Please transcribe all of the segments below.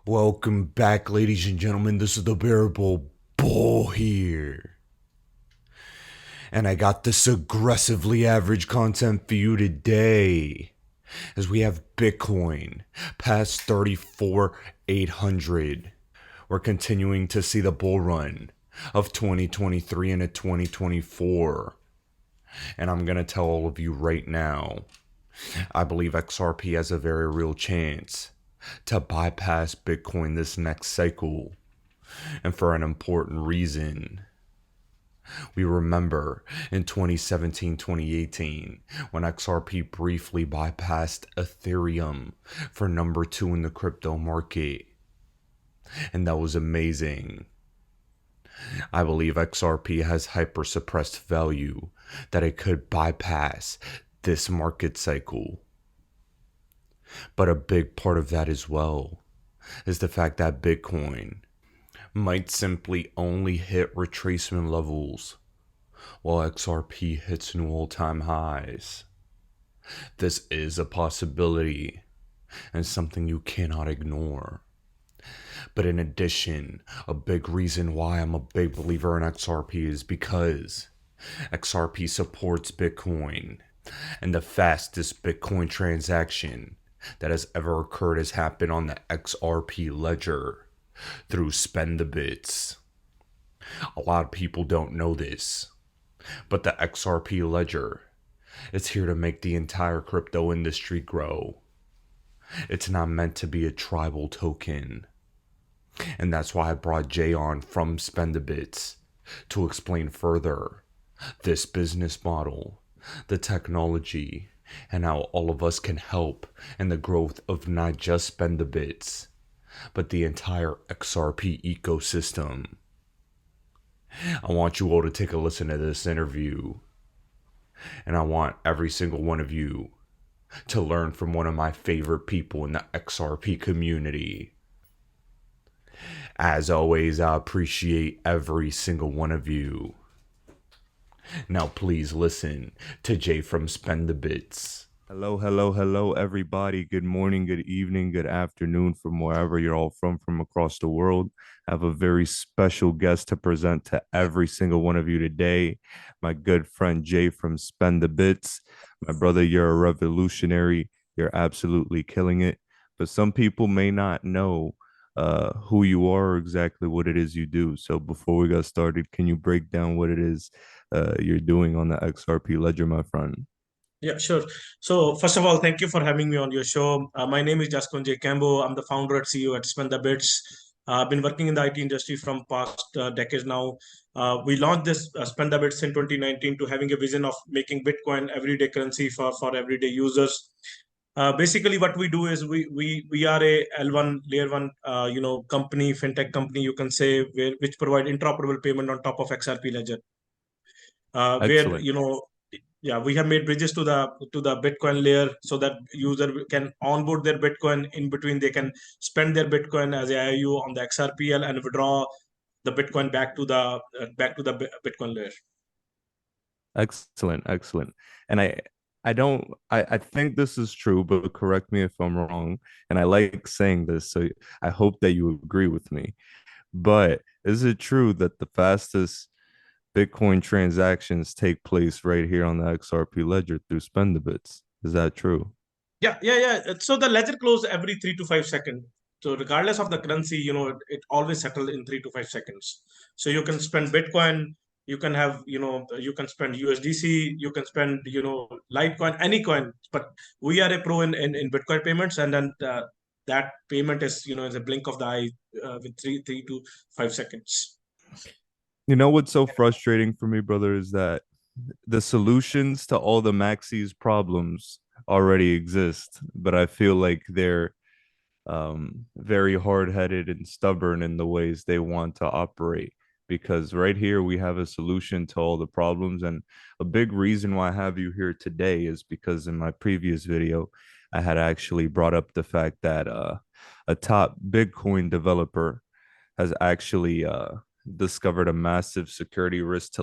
Welcome back, ladies and gentlemen. This is the Bearable Bull here. And I got this aggressively average content for you today. As we have Bitcoin past 34,800. We're continuing to see the bull run of 2023 into 2024. And I'm going to tell all of you right now, I believe XRP has a very real chance to bypass Bitcoin this next cycle, and for an important reason. We remember in 2017, 2018, when XRP briefly bypassed Ethereum for number 2 in the crypto market, and that was amazing. I believe XRP has hyper suppressed value that it could bypass this market cycle. But a big part of that as well is the fact that Bitcoin might simply only hit retracement levels while XRP hits new all-time highs. This is a possibility and something you cannot ignore. But in addition, a big reason why I'm a big believer in XRP is because XRP supports Bitcoin, and the fastest Bitcoin transaction that has ever occurred has happened on the XRP ledger through Spend the Bits. A lot of people don't know this, but the XRP ledger is here to make the entire crypto industry grow. It's not meant to be a tribal token. And that's why I brought Jay on from Spend the Bits to explain further this business model, the technology, and how all of us can help in the growth of not just Spend the Bits, but the entire XRP ecosystem. I want you all to take a listen to this interview, and I want every single one of you to learn from one of my favorite people in the XRP community. As always, I appreciate every single one of you. Now please listen to Jay from Spend the Bits. Hello, everybody. Good morning, good evening, good afternoon from wherever you're all from across the world. I have a very special guest to present to every single one of you today. My good friend Jay from Spend the Bits. My brother, you're a revolutionary. You're absolutely killing it. But some people may not know who you are or exactly what it is you do. So before we got started, can you break down what it is you're doing on the XRP ledger, my friend? Yeah, sure. So first of all, thank you for having me on your show. My name is Jon J Kambo. I'm the founder and CEO at Spend the Bits. I've been working in the IT industry from past decades now. We launched this Spend the Bits in 2019 to having a vision of making Bitcoin everyday currency for everyday users. Basically, what we do is we are a L1 layer one company, fintech company, you can say, which provide interoperable payment on top of XRP ledger, where Excellent. yeah, we have made bridges to the Bitcoin layer so that user can onboard their Bitcoin. In between, they can spend their Bitcoin as a IOU on the XRPL and withdraw the Bitcoin back to the Bitcoin layer. Excellent. And I think this is true, but correct me if I'm wrong. And I like saying this, so I hope that you agree with me. But is it true that the fastest Bitcoin transactions take place right here on the XRP ledger through Spendabits? Is that true? Yeah. So the ledger close every 3 to 5 seconds. So regardless of the currency, it always settles in 3 to 5 seconds. So you can spend Bitcoin, you can spend USDC, you can spend, Litecoin, any coin. But we are a pro in Bitcoin payments, and then that payment is a blink of the eye with three to 5 seconds. You know what's so frustrating for me, brother, is that the solutions to all the Maxi's problems already exist, but I feel like they're very hard-headed and stubborn in the ways they want to operate. Because right here we have a solution to all the problems, and a big reason why I have you here today is because in my previous video I had actually brought up the fact that a top Bitcoin developer has actually discovered a massive security risk to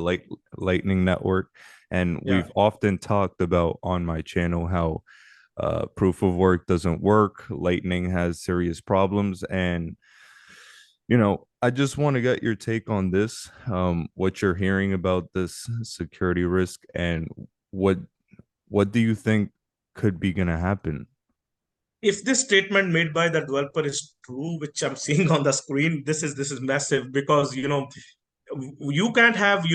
Lightning Network. And Yeah. we've often talked about on my channel how Proof of work doesn't work. Lightning has serious problems, and I just want to get your take on this. What you're hearing about this security risk, and what what do you think could be going to happen? If this statement made by the developer is true, which I'm seeing on the screen, this is massive, because you can't have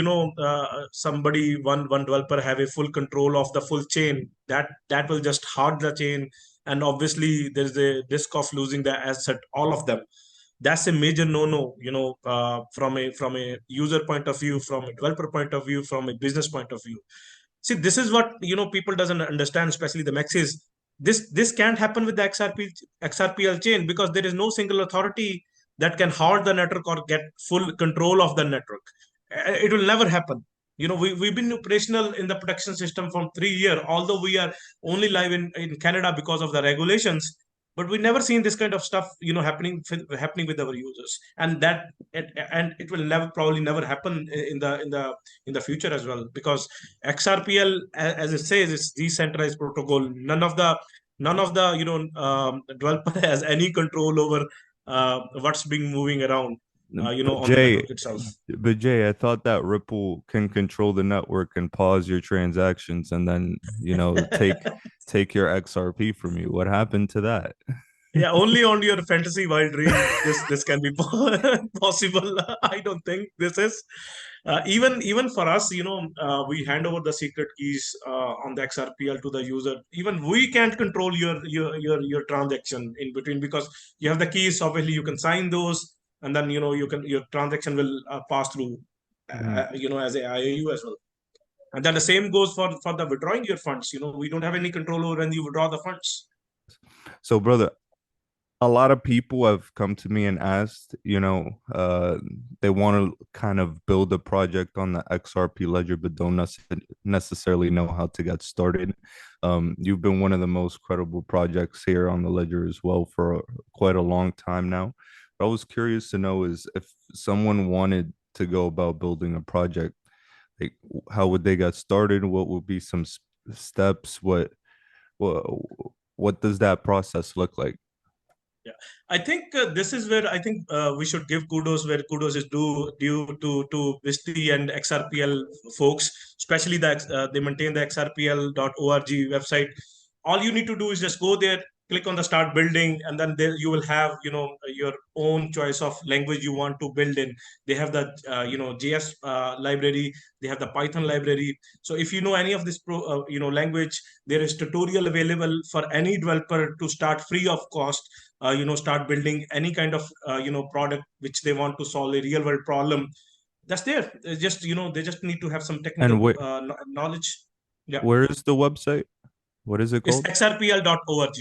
somebody, one developer have a full control of the full chain. That will just hard the chain, and obviously there's a risk of losing the asset, all of them. That's a major no-no, from a user point of view, from a developer point of view, from a business point of view. See, this is what people doesn't understand, especially the maxis. This can't happen with the xrpl chain, because there is no single authority that can halt the network or get full control of the network. It will never happen. We've been operational in the production system from 3 years, although we are only live in Canada because of the regulations. But we never seen this kind of stuff happening with our users, and it will never, probably never happen in the future as well, because XRPL, as it says, it's decentralized protocol. None of the developer has any control over what's being moving around, But on the Jay, network itself. I thought that Ripple can control the network and pause your transactions and then, take your XRP from you. What happened to that? Yeah, only on your fantasy wild dream this can be possible. I don't think this is, even for us. We hand over the secret keys on the XRPL to the user. Even we can't control your transaction in between, because you have the keys. Obviously, you can sign those, and then your transaction will pass through, Mhm. as a IAU as well. And then the same goes for the withdrawing your funds. We don't have any control over when you withdraw the funds. So, brother, a lot of people have come to me and asked, they want to kind of build a project on the XRP ledger, but don't necessarily know how to get started. You've been one of the most credible projects here on the ledger as well for quite a long time now. What I was curious to know is if someone wanted to go about building a project, like how would they get started? What would be some steps? What what does that process look like? Yeah, I think this is where I think we should give kudos where kudos is due to Visti and XRPL folks, especially that they maintain the xrpl.org website. All you need to do is just go there, click on the start building, and then there you will have your own choice of language you want to build in. They have the JS library, they have the Python library. So if you know any of this language, there is tutorial available for any developer to start free of cost. Start building any kind of product which they want to solve a real world problem. That's there. They just need to have some technical And knowledge. Yeah, where is the website? What is it it's called? xrpl.org.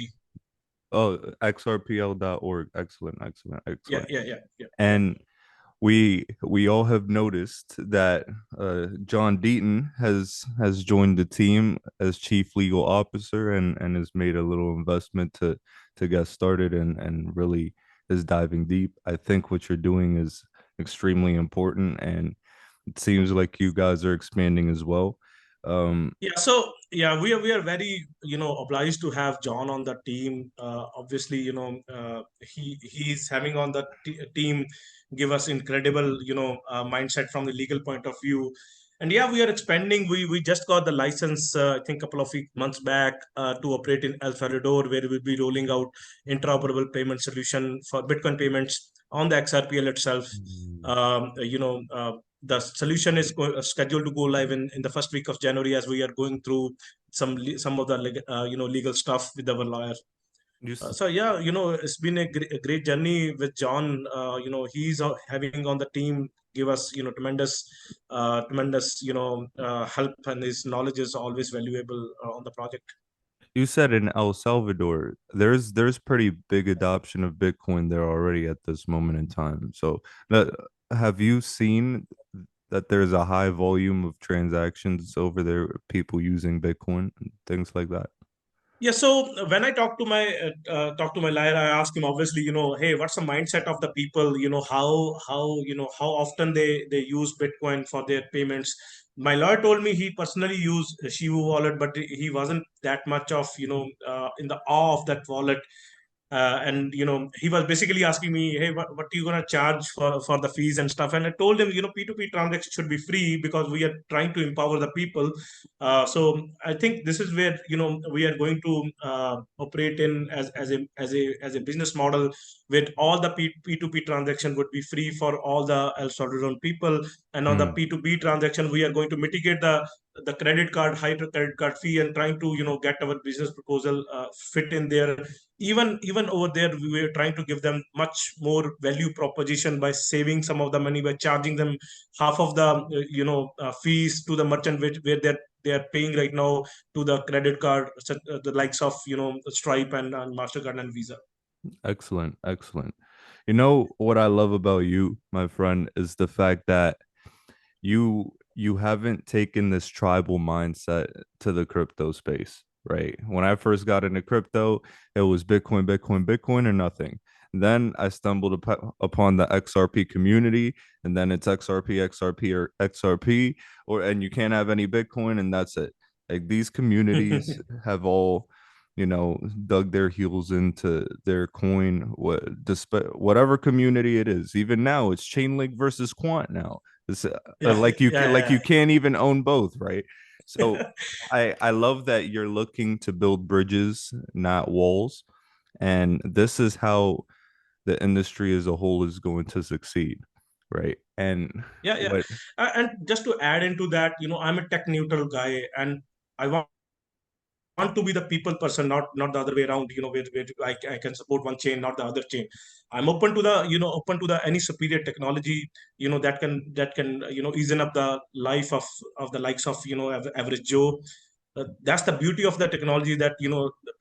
Oh, xrpl.org. Excellent, excellent, Yeah, excellent. yeah, yeah, yeah, yeah. And we all have noticed that John Deaton has joined the team as chief legal officer and has made a little investment to get started and really is diving deep. I think what you're doing is extremely important, and it seems like you guys are expanding as well. Yeah, so yeah, we are very obliged to have John on the team. Obviously, he's having on the team give us incredible mindset from the legal point of view. And yeah, we are expanding. We just got the license, I think, couple of months back, to operate in El Salvador, where we'll be rolling out interoperable payment solution for Bitcoin payments on the XRPL itself. Mm. The solution is scheduled to go live in the first week of January, as we are going through some of the legal stuff with our lawyer. You s- So yeah, it's been a great journey with John. He's having on the team give us tremendous help, and his knowledge is always valuable on the project. You said in El Salvador, there's pretty big adoption of Bitcoin there already at this moment in time. So, that, have you seen that there's a high volume of transactions over there, people using Bitcoin and things like that? Yeah, so when I talk to my lawyer, I ask him obviously, hey, what's the mindset of the people? How often they use Bitcoin for their payments. My lawyer told me he personally used Shivu wallet, but he wasn't that much of in the awe of that wallet. And he was basically asking me, hey, what are you going to charge for the fees and stuff? And I told him, P2P transaction should be free because we are trying to empower the people. So I think this is where we are going to operate in as a business model, with all the P2P transaction would be free for all the El Salvadoran people. And on the Hmm. P2B transaction, we are going to mitigate the credit card, high credit card fee, and trying to get our business proposal fit in there. Even over there, we were trying to give them much more value proposition by saving some of the money, by charging them half of the fees to the merchant, where they are paying right now to the credit card, the likes of Stripe and Mastercard and Visa. Excellent, excellent. You know what I love about you, my friend, is the fact that you haven't taken this tribal mindset to the crypto space, right? When I first got into crypto, it was Bitcoin, Bitcoin, Bitcoin, or nothing. Then I stumbled upon the XRP community, and then it's XRP, XRP, or XRP, and you can't have any Bitcoin, and that's it. Like these communities have all, dug their heels into their coin, despite whatever community it is. Even now, it's Chainlink versus Quant now. It's Yeah, like you yeah, can't even own both, right? So yeah. I love that you're looking to build bridges, not walls, and this is how the industry as a whole is going to succeed, right? And Yeah, yeah. what And just to add into that, I'm a tech neutral guy, and I want to be the people person, not the other way around. Where I can support one chain, not the other chain. I'm open to the any superior technology, that can easen up the life of the likes of average Joe. That's the beauty of the technology, that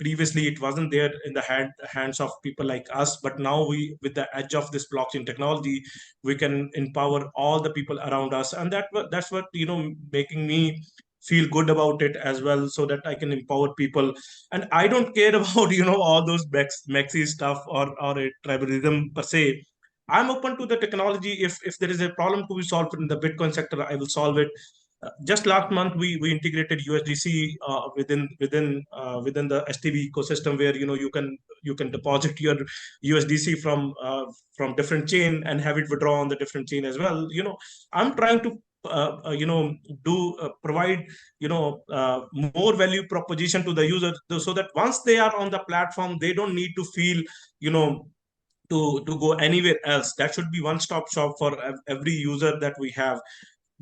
previously it wasn't there in the hands of people like us, but now we, with the edge of this blockchain technology, we can empower all the people around us. And that's what making me feel good about it as well, so that I can empower people. And I don't care about all those maxi stuff, or a tribalism per se. I'm open to the technology. If there is a problem to be solved in the Bitcoin sector, I will solve it. Just last month, we integrated USDC within the STB ecosystem, where you can deposit your USDC from different chain and have it withdraw on the different chain as well. I'm trying to do provide more value proposition to the user, so that once they are on the platform, they don't need to feel you know to go anywhere else. That should be one stop shop for every user that we have.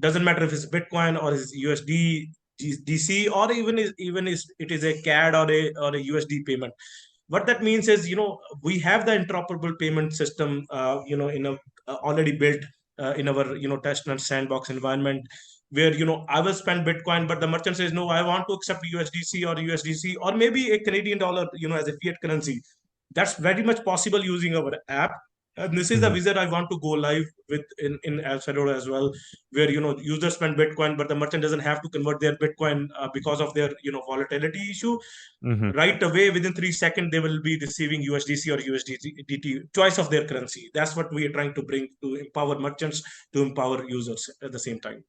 Doesn't matter if it's Bitcoin or is USD, DC, or even is it is a CAD or a USD payment. What that means is, we have the interoperable payment system, in a already built in our test and sandbox environment, where I will spend Bitcoin, but the merchant says no, I want to accept USDC or USDC, or maybe a Canadian dollar, as a fiat currency. That's very much possible using our app. And this is the Mhm. vision I want to go live with in El Salvador as well, where users spend Bitcoin, but the merchant doesn't have to convert their Bitcoin because of their volatility issue. Mhm. Right away, within 3 seconds, they will be receiving USDC or USDT, choice of their currency. That's what we are trying to bring, to empower merchants, to empower users at the same time.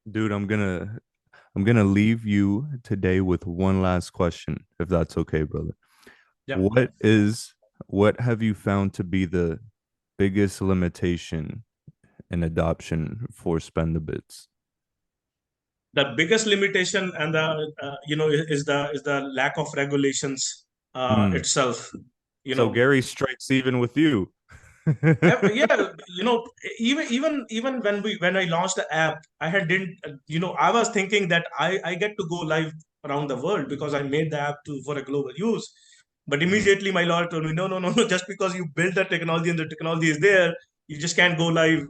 Dude, I'm gonna leave you today with one last question, if that's okay, brother. Yeah. What have you found to be the biggest limitation in adoption for spend the bits? The biggest limitation, and the is the lack of regulations Hmm. itself. you So know Gary strikes even with you. yeah, even when I launched the app, I had didn't I was thinking that I get to go live around the world because I made the app for a global use. But Mhm. immediately my lawyer told me, no, no, no, no, just because you build the technology and the technology is there, you just can't go live,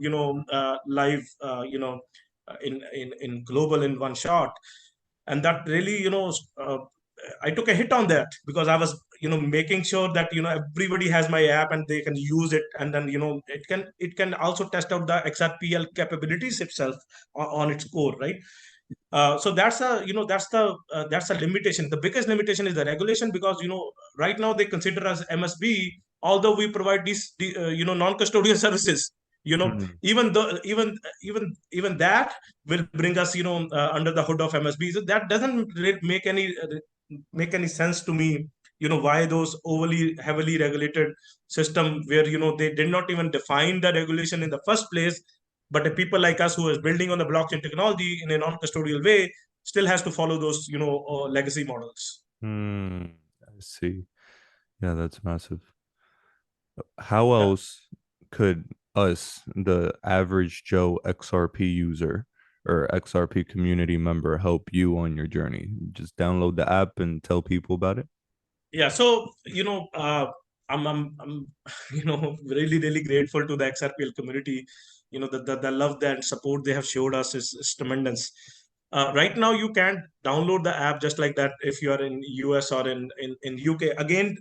live, in global in one shot. And that really, I took a hit on that, because I was making sure that everybody has my app and they can use it, and then it can also test out the XRPL capabilities itself on its core, right? So that's a limitation. The biggest limitation is the regulation, because right now they consider us MSB, although we provide these non-custodial services. Mm, Even that will bring us under the hood of MSB. So that doesn't make any sense to me. Why those overly heavily regulated system, where they did not even define the regulation in the first place, but the people like us who is building on the blockchain technology in a non-custodial way still has to follow those legacy models. mm, I see. Yeah, that's massive. How Yeah. else could us, the average Joe XRP user or XRP community member, help you on your journey? Just download the app and tell people about it. Yeah, so I'm really really grateful to the XRPL community. The love and support they have showed us is tremendous. Right now, you can't download the app just like that if you are in US or in UK. Again,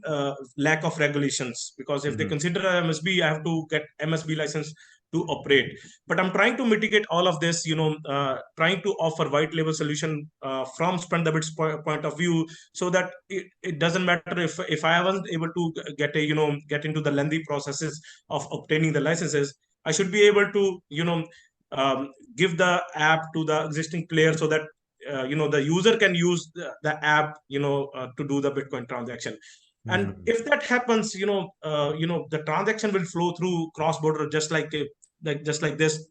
lack of regulations, because if they Mm-hmm. consider MSB, I have to get MSB license to operate. But I'm trying to mitigate all of this. Trying to offer white label solution from Spend the Bits point of view, so that it doesn't matter if I wasn't able to get into the lengthy processes of obtaining the licenses. I should be able to give the app to the existing player, so that the user can use the app to do the Bitcoin transaction. And Mm-hmm. if that happens, the transaction will flow through cross border, just like this,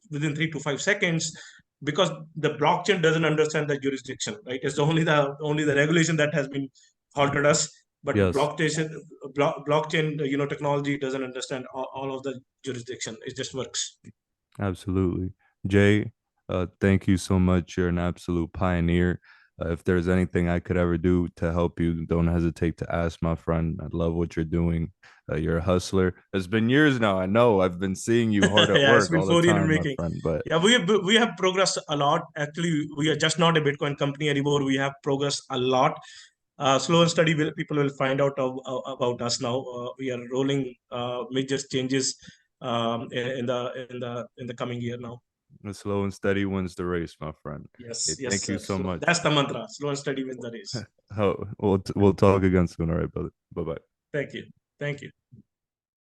within 3 to 5 seconds, because the blockchain doesn't understand the jurisdiction, right? It's only the regulation that has been halted us, but Yes, blockchain technology doesn't understand all of the jurisdiction. It just works. absolutely. Jay, thank you so much. You're an absolute pioneer. If there's anything I could ever do to help you, don't hesitate to ask, my friend. I love what you're doing. You're a hustler. It's been years now. I know I've been seeing you hard at Yeah, it's work been all the 4 years in time, my making. friend. But Yeah, we have progressed a lot. Actually, we are just not a Bitcoin company anymore. We have progressed a lot. Slow and steady, people will find out about us now. We are rolling major changes in the coming year now. the slow and steady wins the race, my friend. Yes, Hey, yes, thank you sir. so So much. that's the mantra. Slow and steady wins the race. Oh, we'll talk again soon. All right, brother. Bye bye. Thank you. Thank you.